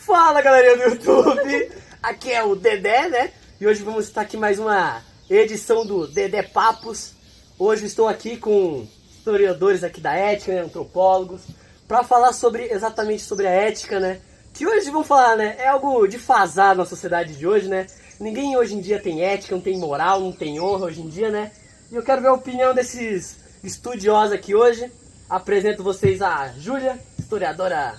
Fala, galerinha do YouTube, aqui é o Dedé, né? E hoje vamos estar aqui mais uma edição do Dedé Papos. Hoje estou aqui com historiadores aqui da ética, né, antropólogos, para falar exatamente sobre a ética, né? Que hoje vamos falar, né? É algo defasado na sociedade de hoje, né? Ninguém hoje em dia tem ética, não tem moral, não tem honra hoje em dia, né? E eu quero ver a opinião desses estudiosos aqui hoje. Apresento vocês a Júlia, historiadora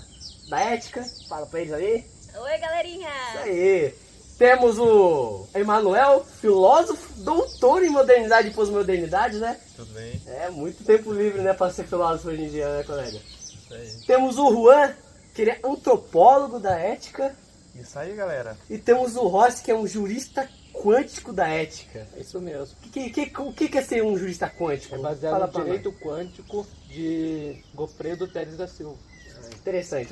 da ética. Fala pra eles aí. Oi, galerinha! Isso aí. Temos o Emanuel, filósofo, doutor em modernidade e pós-modernidade, né? Tudo bem? É, muito tempo livre, né, pra ser filósofo hoje em dia, né, colega? Isso aí. Temos o Juan, que ele é antropólogo da ética. Isso aí, galera. E temos o Rossi, que é um jurista quântico da ética. É isso mesmo. O que é ser um jurista quântico? É baseado Fala no pra direito quântico de Goffredo Teles da Silva. nós. Interessante.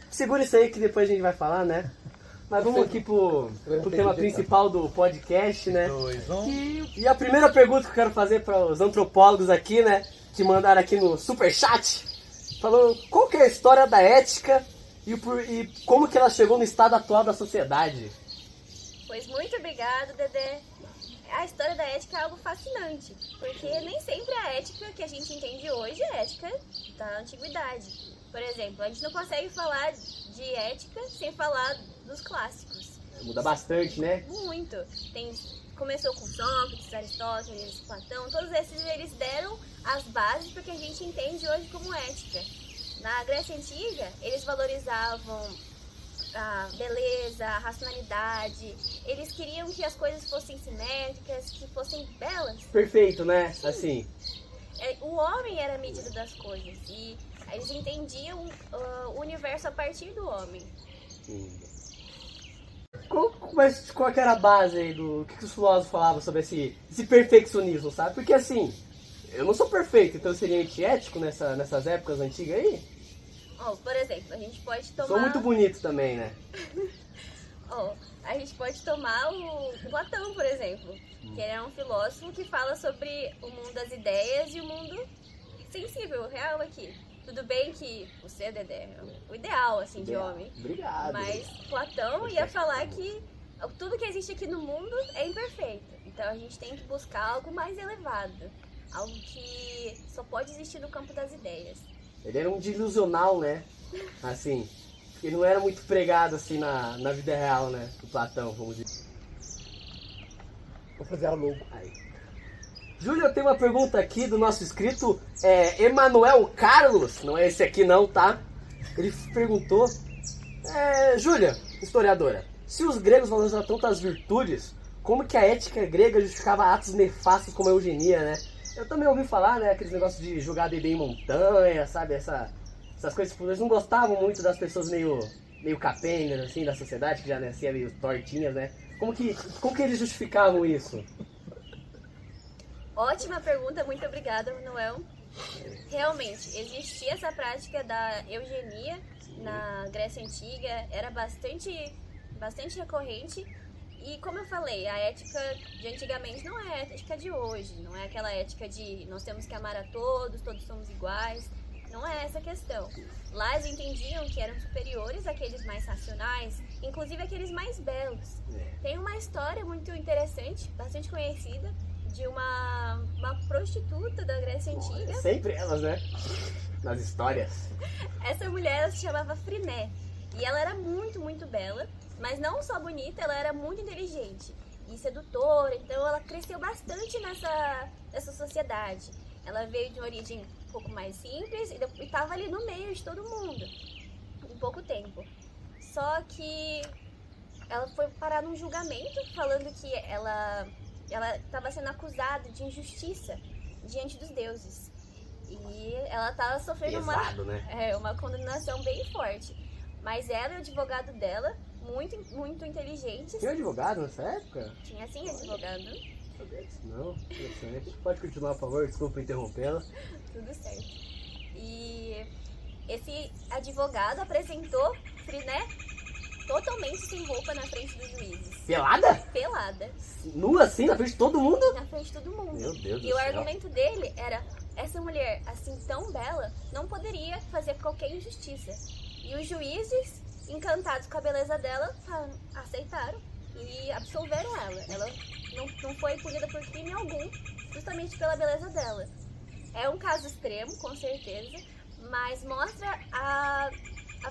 Segura isso aí que depois a gente vai falar, né? Mas vamos aqui pro tema principal do podcast, né? 2, 1. E a primeira pergunta que eu quero fazer para os antropólogos aqui, né? Que mandaram aqui no Superchat, falando qual que é a história da ética e como que ela chegou no estado atual da sociedade. Pois muito obrigado, Dedé. A história da ética é algo fascinante, porque nem sempre a ética que a gente entende hoje é ética da antiguidade. Por exemplo, a gente não consegue falar de ética sem falar dos clássicos. Muda bastante, né? Muito. Começou com Sócrates, Aristóteles, Platão, todos esses eles deram as bases para que a gente entende hoje como ética. Na Grécia Antiga, eles valorizavam a beleza, a racionalidade, eles queriam que as coisas fossem simétricas, que fossem belas. Perfeito, né? Sim. Assim. O homem era a medida das coisas e eles entendiam o universo a partir do homem. Qual que era a base aí do que os filósofos falavam sobre esse perfeccionismo, sabe? Porque assim, eu não sou perfeito, então eu seria antiético nessas épocas antigas aí? Por exemplo, a gente pode tomar... Sou muito bonito também, né? A gente pode tomar o Platão, por exemplo, que é um filósofo que fala sobre o mundo das ideias e o mundo sensível, real aqui. Tudo bem que você, Dedé, é o ideal, assim, de homem. Obrigado. Mas Platão ia falar que tudo que existe aqui no mundo é imperfeito. Então a gente tem que buscar algo mais elevado. Algo que só pode existir no campo das ideias. Ele era um delusional, né? Assim, ele não era muito pregado assim na vida real, né? O Platão, vamos dizer. Vou fazer a logo. Aí. Júlia, eu tenho uma pergunta aqui do nosso inscrito, Emanuel Carlos, não é esse aqui não, tá? Ele perguntou, Júlia, historiadora, se os gregos valorizavam tantas virtudes, como que a ética grega justificava atos nefastos como a eugenia, né? Eu também ouvi falar, né, aqueles negócios de jogar bebê em montanha, sabe, essas coisas, tipo, eles não gostavam muito das pessoas meio capengas, assim, da sociedade, que já nascia meio tortinhas, né? Como que eles justificavam isso? Ótima pergunta, muito obrigada, Manuel. Realmente, existia essa prática da eugenia na Grécia Antiga, era bastante recorrente. E como eu falei, a ética de antigamente não é a ética de hoje, não é aquela ética de nós temos que amar a todos somos iguais, não é essa a questão. Lá eles entendiam que eram superiores àqueles mais racionais, inclusive aqueles mais belos. Tem uma história muito interessante, bastante conhecida, de uma prostituta da Grécia Antiga. Sempre elas, né? Nas histórias. Essa mulher ela se chamava Friné e ela era muito, muito bela, mas não só bonita, ela era muito inteligente e sedutora, então ela cresceu bastante nessa sociedade. Ela veio de uma origem um pouco mais simples e estava ali no meio de todo mundo, em pouco tempo. Só que ela foi parar num julgamento falando que ela estava sendo acusada de injustiça diante dos deuses. E ela estava sofrendo Pesado, uma condenação bem forte. Mas ela e o advogado dela, muito, muito inteligentes. Tinha advogado nessa época? Tinha sim advogado. Não, interessante. Pode continuar, por favor, desculpa interrompê-la. Tudo certo. E esse advogado apresentou Friné totalmente sem roupa na frente dos juízes. Pelada? Pelada. Nua assim, na frente de todo mundo? Na frente de todo mundo. Meu Deus do E o céu. argumento dele era, essa mulher assim tão bela não poderia fazer qualquer injustiça. E os juízes encantados com a beleza dela, aceitaram e absolveram ela. Ela não foi punida por crime algum, justamente pela beleza dela. É um caso extremo, com certeza, mas mostra a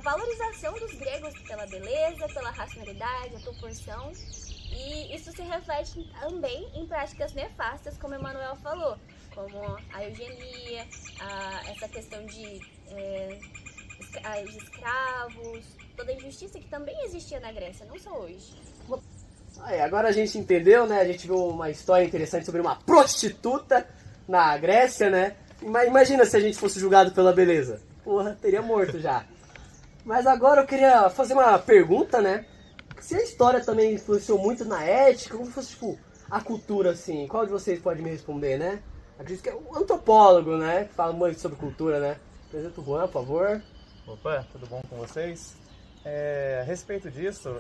valorização dos gregos pela beleza, pela racionalidade, a proporção. E isso se reflete também em práticas nefastas, como Emanuel falou, como a eugenia, essa questão de os escravos, toda a injustiça que também existia na Grécia, não só hoje. Agora a gente entendeu, né? A gente viu uma história interessante sobre uma prostituta na Grécia, né? Imagina se a gente fosse julgado pela beleza. Porra, teria morto já. Mas agora eu queria fazer uma pergunta, né? Se a história também influenciou muito na ética, como fosse, tipo, a cultura, assim, qual de vocês pode me responder, né? Acredito que é um antropólogo, né? Que fala muito sobre cultura, né? Apresenta o Juan, por favor. Opa, tudo bom com vocês? A respeito disso,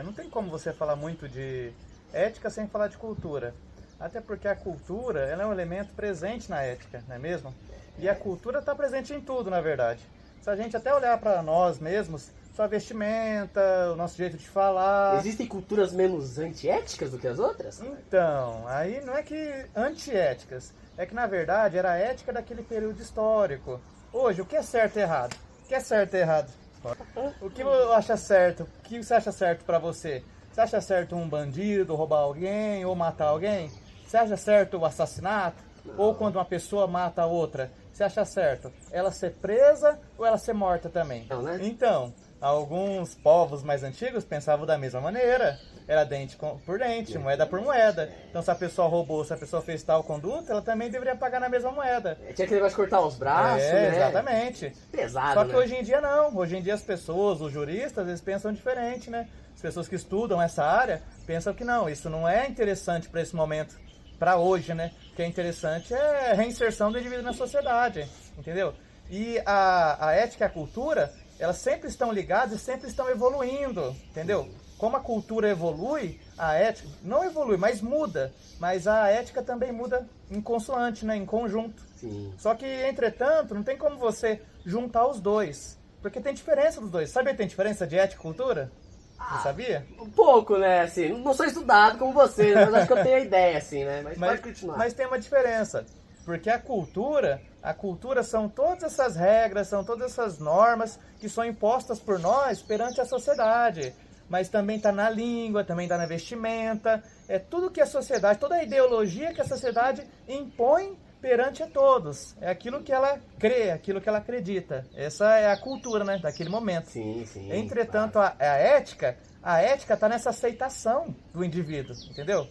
não tem como você falar muito de ética sem falar de cultura. Até porque a cultura ela é um elemento presente na ética, não é mesmo? E a cultura está presente em tudo, na verdade. Se a gente até olhar para nós mesmos, sua vestimenta, o nosso jeito de falar... Existem culturas menos antiéticas do que as outras? Então, aí não é que antiéticas, é que na verdade era a ética daquele período histórico. Hoje, o que é certo e errado? O que é certo e errado? O que você acha certo? O que você acha certo pra você? Você acha certo um bandido roubar alguém ou matar alguém? Você acha certo o assassinato? Ou quando uma pessoa mata a outra? Você acha certo ela ser presa ou ela ser morta também? Não, né? Então, alguns povos mais antigos pensavam da mesma maneira. Era dente por dente, moeda por moeda. Então se a pessoa roubou, se a pessoa fez tal conduta, ela também deveria pagar na mesma moeda. Tinha aquele negócio de cortar os braços, né? Exatamente. Pesado, Só que né? hoje em dia não. Hoje em dia as pessoas, os juristas, eles pensam diferente, né? As pessoas que estudam essa área pensam que não, isso não é interessante para esse momento, para hoje, né? O que é interessante é a reinserção do indivíduo na sociedade, entendeu? E a ética e a cultura, elas sempre estão ligadas e sempre estão evoluindo, entendeu? Como a cultura evolui, a ética não evolui, mas muda. Mas a ética também muda em consoante, né? Em conjunto. Sim. Só que, entretanto, não tem como você juntar os dois. Porque tem diferença dos dois. Sabia que tem diferença de ética e cultura? Você sabia? Um pouco, né? Assim, não sou estudado como você, mas acho que eu tenho a ideia, assim, né? Mas pode continuar. Mas tem uma diferença. Porque a cultura são todas essas regras, são todas essas normas que são impostas por nós perante a sociedade. Mas também está na língua, também está na vestimenta. É tudo que a sociedade, toda a ideologia que a sociedade impõe perante a todos. É aquilo que ela crê, aquilo que ela acredita. Essa é a cultura, né, daquele momento. Sim, sim. Entretanto, claro. a ética está nessa aceitação do indivíduo, entendeu?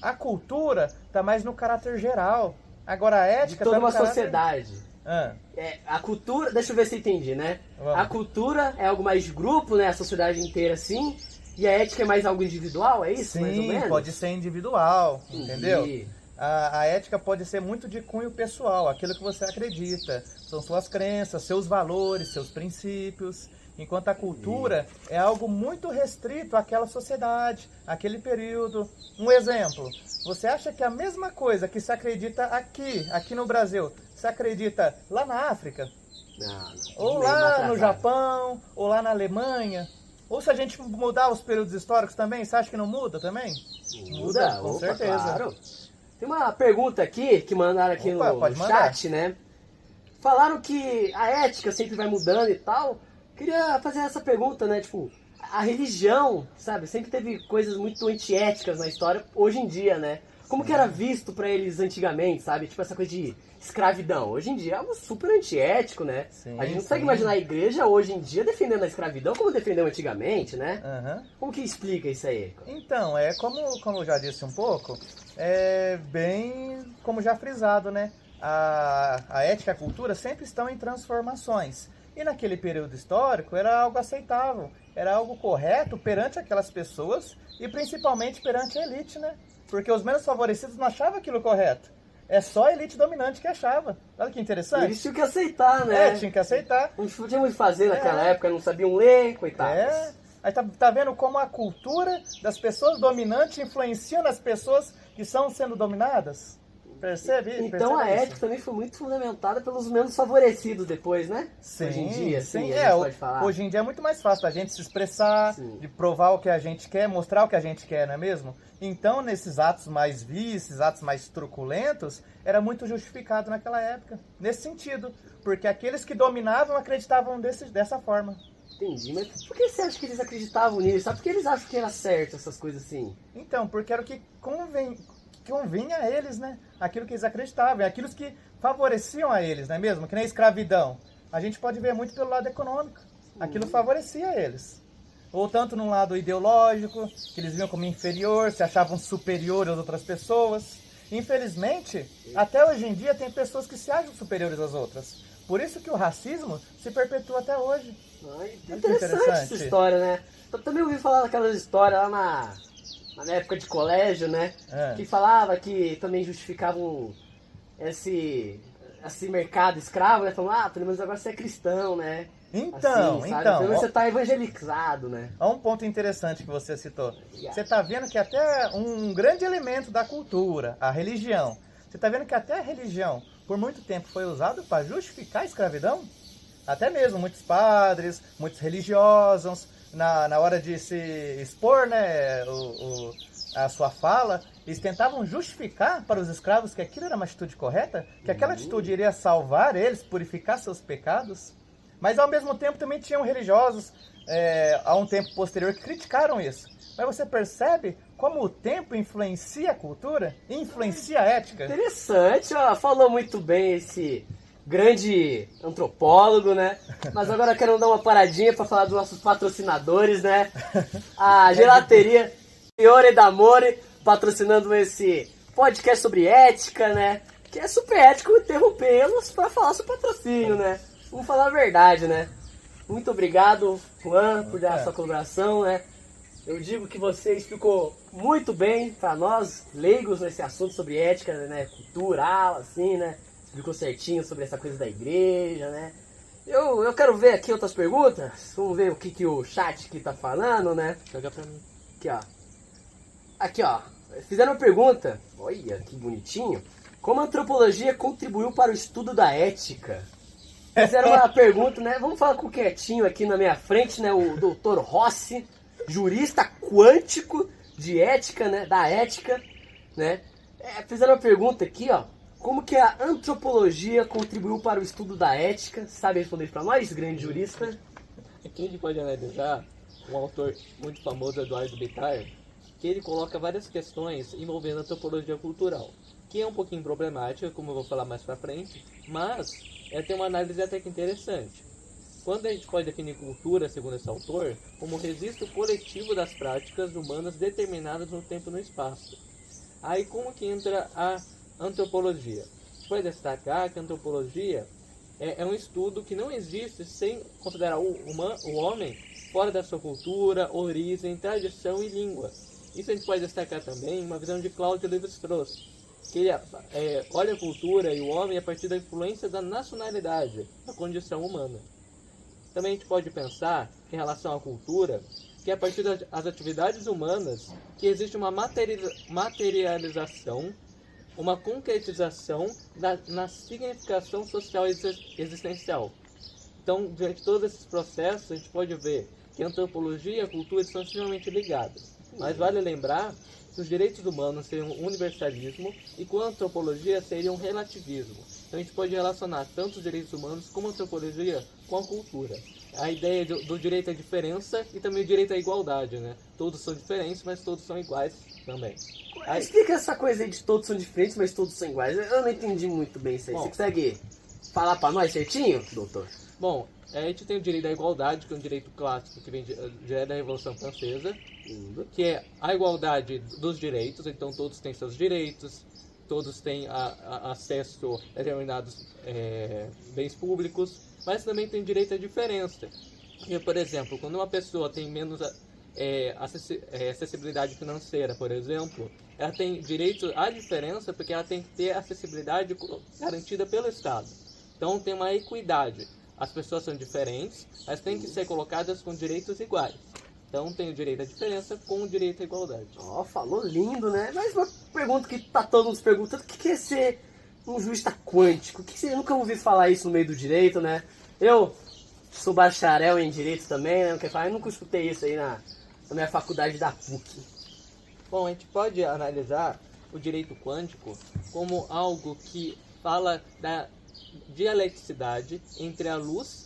A cultura está mais no caráter geral. Agora a ética de toda tá no uma caráter... sociedade. A cultura, deixa eu ver se eu entendi, né? Vamos. A cultura é algo mais de grupo, né? A sociedade inteira, assim. E a ética é mais algo individual, é isso? Sim, mais ou menos? pode ser individual, Entendi. entendeu? A ética pode ser muito de cunho pessoal, aquilo que você acredita. São suas crenças, seus valores, seus princípios. Enquanto a cultura é algo muito restrito àquela sociedade, àquele período. Um exemplo, você acha que a mesma coisa que se acredita aqui no Brasil, se acredita lá na África? Não, Ou bem lá atrasado. no Japão, ou lá na Alemanha? Ou se a gente mudar os períodos históricos também, você acha que não muda também? Muda, com opa, certeza. Claro. Tem uma pergunta aqui, que mandaram aqui Opa, no pode mandar. chat, né? Falaram que a ética sempre vai mudando e tal. Queria fazer essa pergunta, né? Tipo, a religião, sabe? Sempre teve coisas muito antiéticas na história, hoje em dia, né? Como que era visto pra eles antigamente, sabe? Tipo, essa coisa de escravidão. Hoje em dia é algo super antiético, né? Sim, a gente não sim. consegue imaginar a igreja hoje em dia defendendo a escravidão como defendeu antigamente, né? Aham. Como que explica isso aí? Então, como eu já disse um pouco, é bem como já frisado, né? A ética e a cultura sempre estão em transformações. E naquele período histórico era algo aceitável, era algo correto perante aquelas pessoas e principalmente perante a elite, né? Porque os menos favorecidos não achavam aquilo correto. É só a elite dominante que achava. Olha que interessante. Eles tinham que aceitar, né? Tinha que aceitar. Não podiam muito fazer naquela época, não sabiam ler, coitados. Aí tá vendo como a cultura das pessoas dominantes influencia nas pessoas que estão sendo dominadas? Percebe? Então a Percebe ética também foi muito fundamentada pelos menos favorecidos depois, né? Sim, hoje em dia, sim, sim, a gente pode falar. Hoje em dia é muito mais fácil da gente se expressar, Sim. de provar o que a gente quer, mostrar o que a gente quer, não é mesmo? Então, nesses atos mais vis, esses atos mais truculentos, era muito justificado naquela época, nesse sentido, porque aqueles que dominavam acreditavam dessa forma. Entendi, mas por que você acha que eles acreditavam nisso? Sabe por que eles acham que era certo essas coisas assim? Então, porque era o que convinha a eles, né? Aquilo que eles acreditavam, aquilo que favoreciam a eles, não é mesmo? Que nem a escravidão. A gente pode ver muito pelo lado econômico. Aquilo favorecia eles. Ou tanto no lado ideológico, que eles viam como inferior, se achavam superiores às outras pessoas. Infelizmente, até hoje em dia tem pessoas que se acham superiores às outras. Por isso que o racismo se perpetua até hoje. Ai, Muito interessante essa história, né? Eu também ouvi falar daquelas histórias lá na época de colégio, né? Que falava que também justificavam esse mercado escravo, né? Falando, pelo menos agora você é cristão, né? Então, assim, pelo menos você tá evangelizado, né? Há um ponto interessante que você citou. Obrigado. Você está vendo que até um grande elemento da cultura, a religião, você está vendo que até a religião, por muito tempo, foi usado para justificar a escravidão? Até mesmo muitos padres, muitos religiosos, na hora de se expor, né, a sua fala, eles tentavam justificar para os escravos que aquilo era uma atitude correta, que aquela atitude iria salvar eles, purificar seus pecados. Mas ao mesmo tempo também tinham religiosos, a um tempo posterior, que criticaram isso. Mas você percebe como o tempo influencia a cultura e influencia a ética? Interessante, ó, falou muito bem esse grande antropólogo, né? Mas agora eu quero dar uma paradinha para falar dos nossos patrocinadores, né? A gelateria Fiore d'Amore, patrocinando esse podcast sobre ética, né? Que é super ético interrompê-los para falar sobre patrocínio, né? Vamos falar a verdade, né? Muito obrigado, Juan, por dar a sua colaboração, né? Eu digo que você explicou muito bem para nós, leigos nesse assunto sobre ética, né? Cultural, assim, né? Explicou certinho sobre essa coisa da igreja, né? Eu quero ver aqui outras perguntas. Vamos ver o que o chat aqui tá falando, né? Joga pra mim. Aqui, ó. Aqui, ó. Fizeram uma pergunta. Olha, que bonitinho. Como a antropologia contribuiu para o estudo da ética? Fizeram uma pergunta, né? Vamos falar com o quietinho aqui na minha frente, né? O Dr. Rossi, jurista quântico de ética, né? Da ética, né? Fizeram uma pergunta aqui, ó. Como que a antropologia contribuiu para o estudo da ética? Sabe responder para nós, grande jurista? Aqui a gente pode analisar um autor muito famoso, Eduardo Bittar, que ele coloca várias questões envolvendo a antropologia cultural, que é um pouquinho problemática, como eu vou falar mais pra frente, mas tem uma análise até que interessante. Quando a gente pode definir cultura, segundo esse autor, como o registro coletivo das práticas humanas determinadas no tempo e no espaço. Aí como que entra a antropologia? A gente pode destacar que a antropologia é um estudo que não existe sem considerar o homem fora da sua cultura, origem, tradição e língua. Isso a gente pode destacar também uma visão de Cláudio Lévi-Strauss, que ele olha a cultura e o homem a partir da influência da nacionalidade, da condição humana. Também a gente pode pensar, em relação à cultura, que é a partir das atividades humanas que existe uma materialização, uma concretização na significação social existencial. Então, diante de todos esses processos, a gente pode ver que a antropologia e a cultura estão extremamente ligadas. Mas vale lembrar que os direitos humanos seriam um universalismo e com a antropologia seria um relativismo. Então a gente pode relacionar tanto os direitos humanos como a antropologia com a cultura. A ideia do direito à diferença e também o direito à igualdade, né? Todos são diferentes, mas todos são iguais também. Explica essa coisa aí de todos são diferentes, mas todos são iguais. Eu não entendi muito bem isso aí. Bom, você consegue falar pra nós certinho, doutor? Bom, a gente tem o direito à igualdade, que é um direito clássico que vem direto da Revolução Francesa, que é a igualdade dos direitos, então todos têm seus direitos, todos têm acesso a determinados bens públicos, mas também tem direito à diferença. E, por exemplo, quando uma pessoa tem menos acessibilidade financeira, por exemplo, ela tem direito à diferença porque ela tem que ter acessibilidade garantida pelo Estado. Então tem uma equidade. As pessoas são diferentes, mas têm que ser colocadas com direitos iguais. Então tem o direito à diferença com o direito à igualdade. Ó, falou lindo, né? Mas uma pergunta que tá todo mundo se perguntando, o que é ser um jurista quântico? Eu nunca ouvi falar isso no meio do direito, né? Eu sou bacharel em direito também, né? Não quer falar, eu nunca escutei isso aí na minha faculdade da PUC. Bom, a gente pode analisar o direito quântico como algo que fala da dialeticidade entre a luz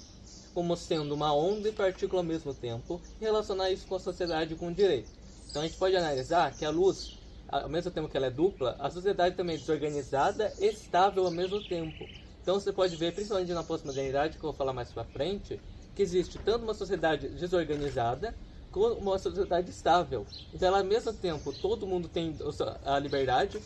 como sendo uma onda e partícula ao mesmo tempo e relacionar isso com a sociedade e com o direito. Então a gente pode analisar que a luz, ao mesmo tempo que ela é dupla, a sociedade também é desorganizada e estável ao mesmo tempo. Então você pode ver, principalmente na pós-modernidade, que eu vou falar mais pra frente, que existe tanto uma sociedade desorganizada como uma sociedade estável. Então ela, ao mesmo tempo, todo mundo tem a liberdade,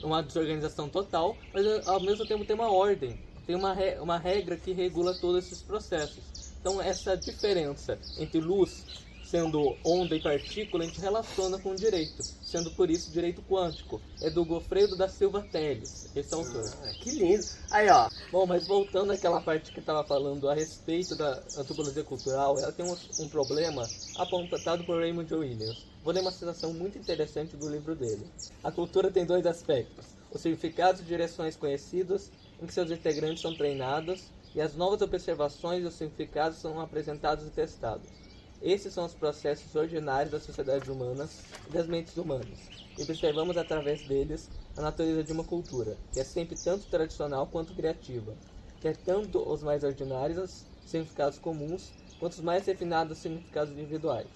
uma desorganização total, mas ao mesmo tempo tem uma ordem, tem uma regra que regula todos esses processos. Então essa diferença entre luz sendo onda e partícula, a gente relaciona com o direito, sendo por isso direito quântico. É do Goffredo da Silva Teles, esse autor. Que lindo. Aí, ó. Bom, mas voltando àquela parte que estava falando a respeito da antropologia cultural, ela tem um problema apontado por Raymond Williams. Vou ler uma citação muito interessante do livro dele. A cultura tem dois aspectos: os significados e direções conhecidos, em que seus integrantes são treinados, e as novas observações e os significados são apresentados e testados. Esses são os processos ordinários das sociedades humanas e das mentes humanas. E observamos através deles a natureza de uma cultura, que é sempre tanto tradicional quanto criativa, que é tanto os mais ordinários significados comuns, quanto os mais refinados significados individuais.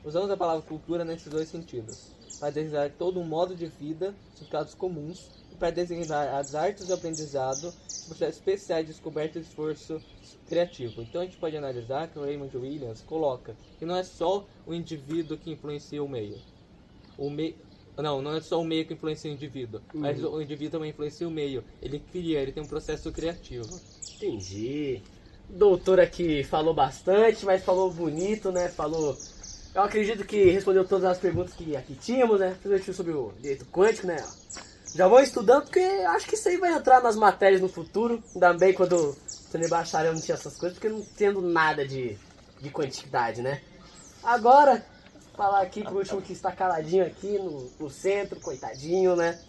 Usamos a palavra cultura nesses dois sentidos, para designar todo um modo de vida, significados comuns, e para designar as artes do aprendizado, processos especiais de descoberta e esforço criativo. Então a gente pode analisar que o Raymond Williams coloca que não é só o indivíduo que influencia o meio. Não é só o meio que influencia o indivíduo, mas o indivíduo também influencia o meio. Ele cria, ele tem um processo criativo. Entendi. O doutor aqui falou bastante, mas falou bonito, né? Eu acredito que respondeu todas as perguntas que aqui tínhamos, né? Principalmente sobre o direito quântico, né? Já vou estudando, porque acho que isso aí vai entrar nas matérias no futuro. Ainda bem quando você bacharel não tinha essas coisas, porque eu não entendo nada de quantidade, né? Agora, falar aqui por último que está caladinho aqui no centro, coitadinho, né?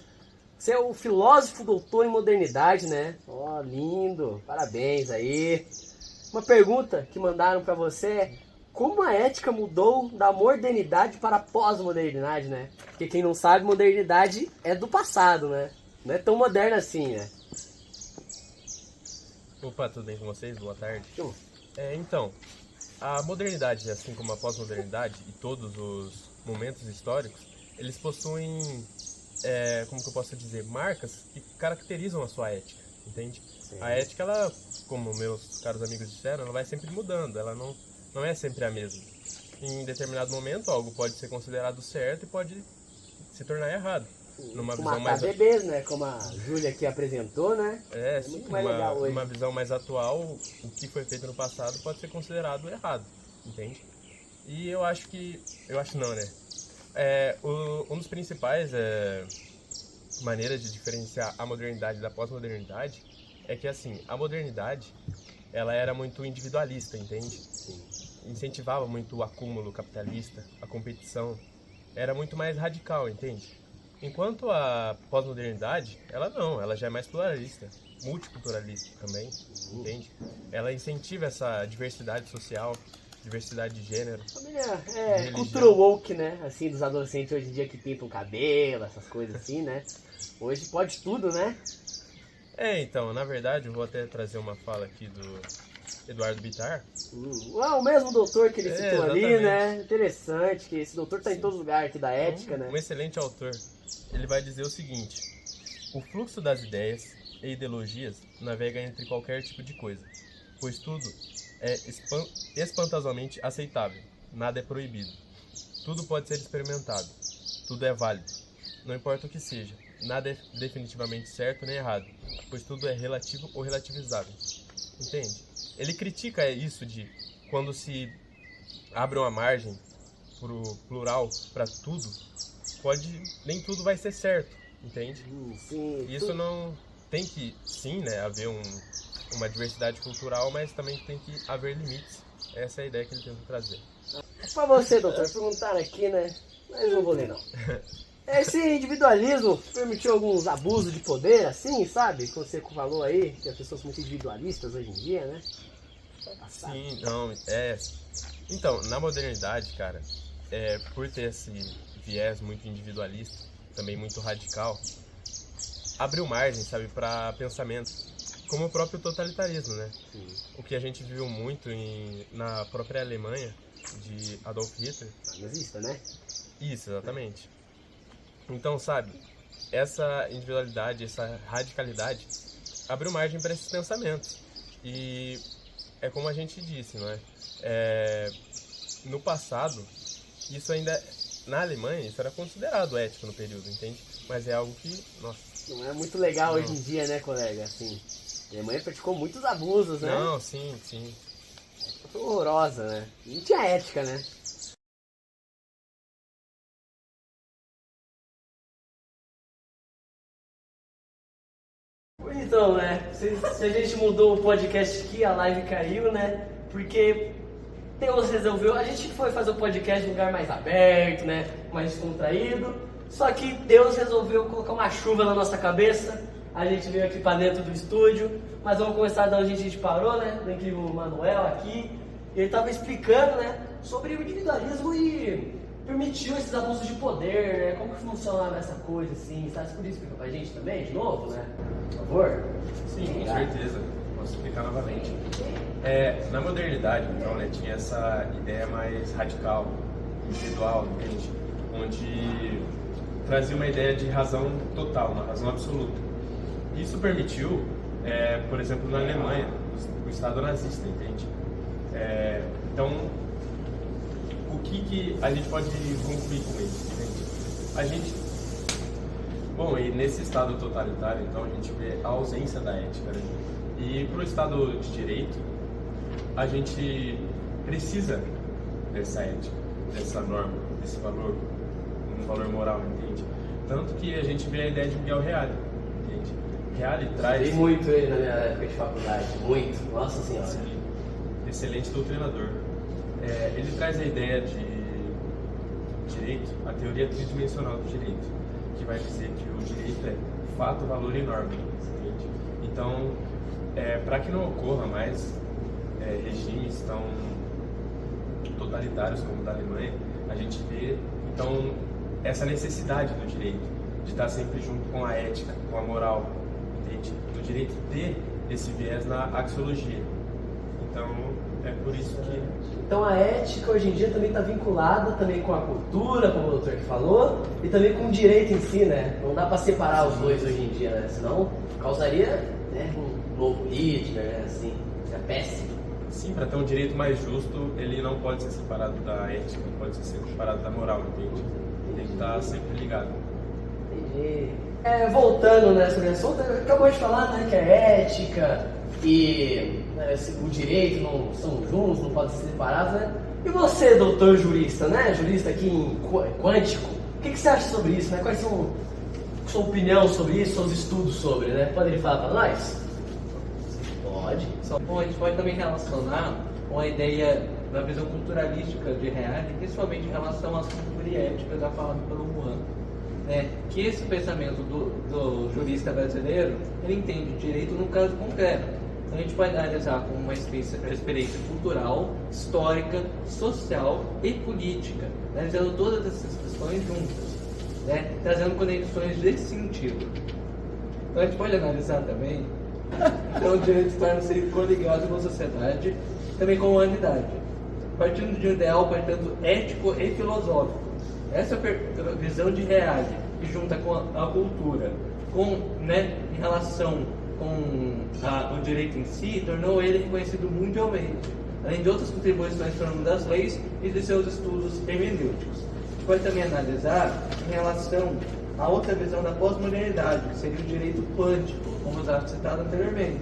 Você é o filósofo doutor em modernidade, né? Ó, lindo, parabéns aí. Uma pergunta que mandaram pra você é: como a ética mudou da modernidade para a pós-modernidade, né? Porque quem não sabe, modernidade é do passado, né? Não é tão moderna assim, né? Opa, tudo bem com vocês? Boa tarde. Show. Então, a modernidade, assim como a pós-modernidade e todos os momentos históricos, eles possuem, como que eu posso dizer, marcas que caracterizam a sua ética, entende? Sim. A ética, ela, como meus caros amigos disseram, ela vai sempre mudando, ela não é sempre a mesma. Em determinado momento, algo pode ser considerado certo e pode se tornar errado. Numa visão mais bebês, né? Como a Júlia aqui apresentou, né? sim, muito mais legal hoje. numa visão mais atual, o que foi feito no passado pode ser considerado errado, entende? E eu acho não, né? Um dos principais maneiras de diferenciar a modernidade da pós-modernidade é que, assim, a modernidade, ela era muito individualista, entende? Sim. Incentivava muito o acúmulo capitalista, a competição, era muito mais radical, entende? Enquanto a pós-modernidade, ela já é mais pluralista, multiculturalista também, entende? Ela incentiva essa diversidade social, diversidade de gênero. Família, religião. cultura woke, né? Assim, dos adolescentes hoje em dia que pintam o cabelo, essas coisas assim, né? Hoje pode tudo, né? Então, na verdade, eu vou até trazer uma fala aqui do Eduardo Bittar. O mesmo doutor que ele citou ali, exatamente. né? Interessante, que esse doutor tá em todo lugar aqui da ética, né? Um excelente autor. Ele vai dizer o seguinte: o fluxo das ideias e ideologias navega entre qualquer tipo de coisa, pois tudo é espantosamente aceitável, nada é proibido. Tudo pode ser experimentado, tudo é válido, não importa o que seja, nada é definitivamente certo nem errado, pois tudo é relativo ou relativizável. Entende? Ele critica isso de quando se abre uma margem pro plural para tudo, nem tudo vai ser certo, entende? Sim, Isso não tem que, sim, né, haver uma diversidade cultural, mas também tem que haver limites. Essa é a ideia que ele tenta trazer. Pra você, doutor, perguntaram aqui, né? Mas não vou ler, não. Esse individualismo permitiu alguns abusos de poder, assim, sabe? Como você falou aí, que as pessoas são muito individualistas hoje em dia, né? Sim, não, Então, na modernidade, cara, por ter esse viés muito individualista, também muito radical, abriu margem, sabe, para pensamentos como o próprio totalitarismo, né? Sim. O que a gente viu muito na própria Alemanha, de Adolf Hitler. Nazista, né? Isso, exatamente. Então, sabe, essa individualidade, essa radicalidade abriu margem para esses pensamentos. E é como a gente disse, não é? No passado, isso ainda, na Alemanha, isso era considerado ético no período, entende? Mas é algo que, nossa... Não é muito legal hoje em dia, né, colega? Assim, a Alemanha praticou muitos abusos, né? Não, sim. Foi horrorosa, né? Não tinha ética, né? Então, né? Se a gente mudou o podcast aqui, a live caiu, né? Porque Deus resolveu. A gente foi fazer o podcast em um lugar mais aberto, né? Mais descontraído. Só que Deus resolveu colocar uma chuva na nossa cabeça. A gente veio aqui pra dentro do estúdio. Mas vamos começar de onde a gente parou, né? Do incrível Manuel aqui. Ele tava explicando, né? Sobre o individualismo e permitiu esses abusos de poder, né? Como que funcionava essa coisa, assim, sabe? Você podia explicar pra gente também, de novo, né? Por favor? Sim, com certeza. Posso explicar novamente. Na modernidade, então, né, tinha essa ideia mais radical, individual, entende? Onde trazia uma ideia de razão total, uma razão absoluta. Isso permitiu, por exemplo, na Alemanha, o Estado nazista, entende? Então, o que a gente pode concluir com isso, entende? Bom, e nesse Estado totalitário, então, a gente vê a ausência da ética, né? E para o Estado de Direito, a gente precisa dessa ética, dessa norma, desse valor, um valor moral, entende? Tanto que a gente vê a ideia de Miguel Reale, entende? Reale traz... Estudei muito ele na minha época de faculdade, muito, nossa senhora. Sim, excelente doutrinador. Ele traz a ideia de direito, a teoria tridimensional do direito, que vai dizer que o direito é fato, valor e norma, entende? Então, para que não ocorra mais regimes tão totalitários como o da Alemanha, a gente vê, então, essa necessidade do direito, de estar sempre junto com a ética, com a moral, entende? Do direito ter esse viés na axiologia. Então, é por isso que... Então a ética hoje em dia também está vinculada também com a cultura, como o doutor que falou, e também com o direito em si, né? Não dá para separar os dois hoje em dia, né? Senão causaria, né, um novo Hitler, né? Assim, é péssimo. Sim, para ter um direito mais justo, ele não pode ser separado da ética, não pode ser separado da moral, entende? Tem que estar sempre ligado. Entendi. Voltando, né, sobre o assunto, acabou de falar, né, que a ética e o direito não são juntos, não podem ser separados, né? E você, doutor jurista, né? Jurista aqui em Quântico, o que você acha sobre isso, né? Quais são a sua opinião sobre isso, seus estudos sobre, né? Pode falar para nós? Pode. Bom, a gente pode também relacionar com a ideia da visão culturalística de Reale, principalmente em relação à cultura e ética já falado pelo Juan, né? Que esse pensamento do jurista brasileiro, ele entende direito no caso concreto. Então a gente pode analisar como uma experiência cultural, histórica, social e política, analisando todas essas questões juntas, né? Trazendo conexões desse sentido. Então a gente pode analisar também então o direito torna-se coligado com a sociedade, também com a humanidade, partindo de um ideal, portanto, ético e filosófico. Essa visão de Reale, que junta com a cultura, né, em relação com o direito em si, tornou ele reconhecido mundialmente, além de outras contribuições para o mundo das leis e de seus estudos hermenêuticos. A gente pode também analisar em relação a outra visão da pós-modernidade, que seria o direito quântico, como eu já citado anteriormente.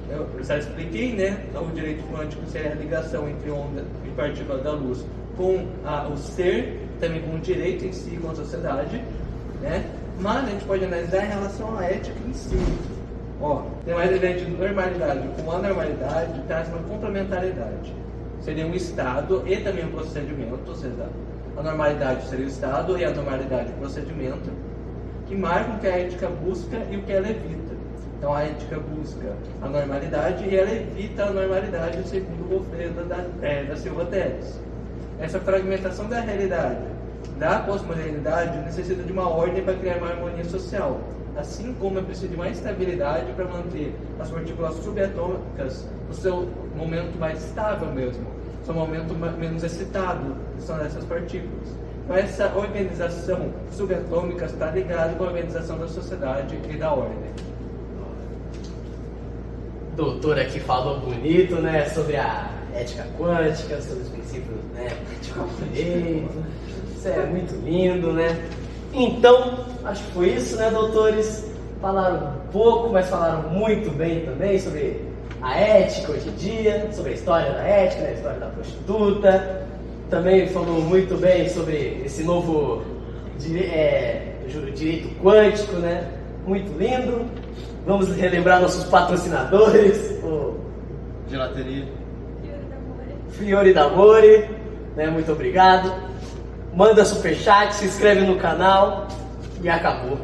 Eu já expliquei, né? Então, o direito quântico seria a ligação entre onda e partícula da luz com o ser, também com o direito em si, com a sociedade, né? Mas a gente pode analisar em relação à ética em si. Tem mais ideia de normalidade com anormalidade, traz uma complementaridade. seria um estado e também um procedimento, ou seja, a normalidade seria o estado e a normalidade o procedimento, que marcam o que a ética busca e o que ela evita. Então a ética busca a normalidade e ela evita a normalidade, segundo o Goffredo da Silva Teles. Essa fragmentação da realidade, da pós-modernidade, necessita de uma ordem para criar uma harmonia social, assim como é preciso de uma estabilidade para manter as partículas subatômicas no seu momento mais estável mesmo, seu momento menos excitado, que são essas partículas. Então essa organização subatômica está ligada com a organização da sociedade e da ordem. O doutor aqui falou bonito, né, sobre a ética quântica, sobre os princípios, né, ética do direito. Isso é muito lindo, né? Então, acho que foi isso, né, doutores? Falaram um pouco, mas falaram muito bem também sobre a ética hoje em dia, sobre a história da ética, né, a história da prostituta. Também falou muito bem sobre esse novo direito quântico, né? Muito lindo. Vamos relembrar nossos patrocinadores, o Gelateria. Fiore d'Amore, né? Muito obrigado. Manda superchat, se inscreve no canal e acabou.